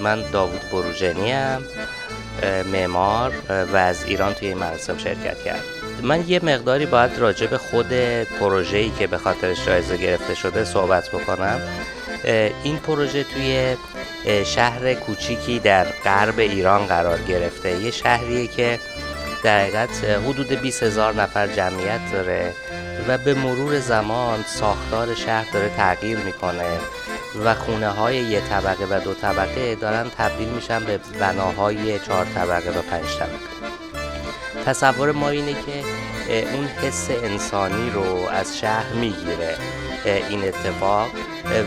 من داوود بروجنی ام، معمار و از ایران توی این مراسم شرکت کردم. من یه مقداری باید راجع به خود پروژه‌ای که به خاطرش جایزه گرفته شده صحبت بکنم. این پروژه توی شهر کوچیکی در غرب ایران قرار گرفته. یه شهریه که در حقیقت حدود 20,000 نفر جمعیت داره و به مرور زمان ساختار شهر داره تغییر میکنه و خونه های یه طبقه و 2 طبقه دارن تبدیل میشن به بناهای 4 طبقه و 5 طبقه. تصور ما اینه که اون حس انسانی رو از شهر میگیره این اتفاق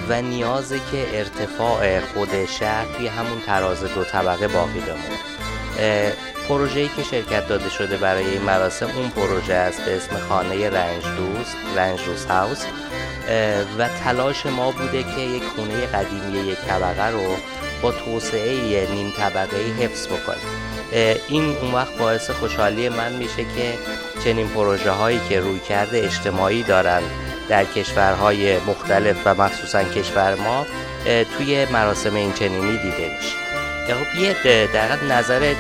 و نیازه که ارتفاع خود شهر توی همون تراز 2 طبقه باقی بمونه. پروژه‌ای که شرکت داده شده برای این مراسم اون پروژه است به اسم خانه رنج دوست هاوس و تلاش ما بوده که یک خونه قدیمی 1 طبقه رو با توسعه نیم طبقه حفظ بکنیم. این اون وقت باعث خوشحالی من میشه که چنین پروژه هایی که رویکرد اجتماعی دارن در کشورهای مختلف و مخصوصا کشور ما توی مراسم این چنینی دیده میشه. خب یه در نظر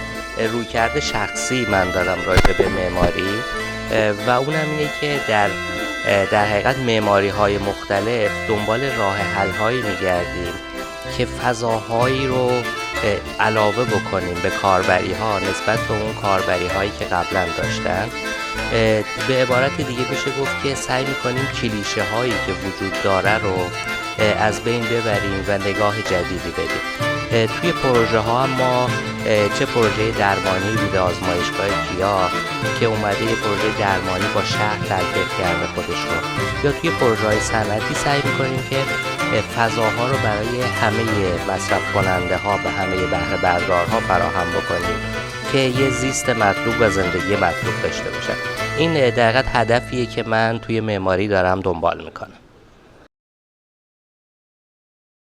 رویکرد شخصی من دارم راجع به معماری و اونم اینه که در حقیقت معماری های مختلف دنبال راه حل هایی میگردیم که فضاهایی رو علاوه بکنیم به کاربری ها نسبت به اون کاربری هایی که قبلا داشتن. به عبارت دیگه میشه گفت که سعی میکنیم کلیشه هایی که وجود داره رو از بین ببریم و نگاه جدیدی بدیم. توی پروژه ها هم ما چه پروژه درمانی بوده آزمایشگاه کیا که اومده یه پروژه درمانی با شهر تلفیق کرده خودش رو، یا توی پروژه های صنعتی سعی میکنیم که فضاها رو برای همه مصرف کننده ها و همه بهره بردارها فراهم بکنیم که یه زیست مطلوب و زندگی مطلوب داشته باشن. این در حقیقت هدفیه که من توی معماری دارم دنبال میکنم.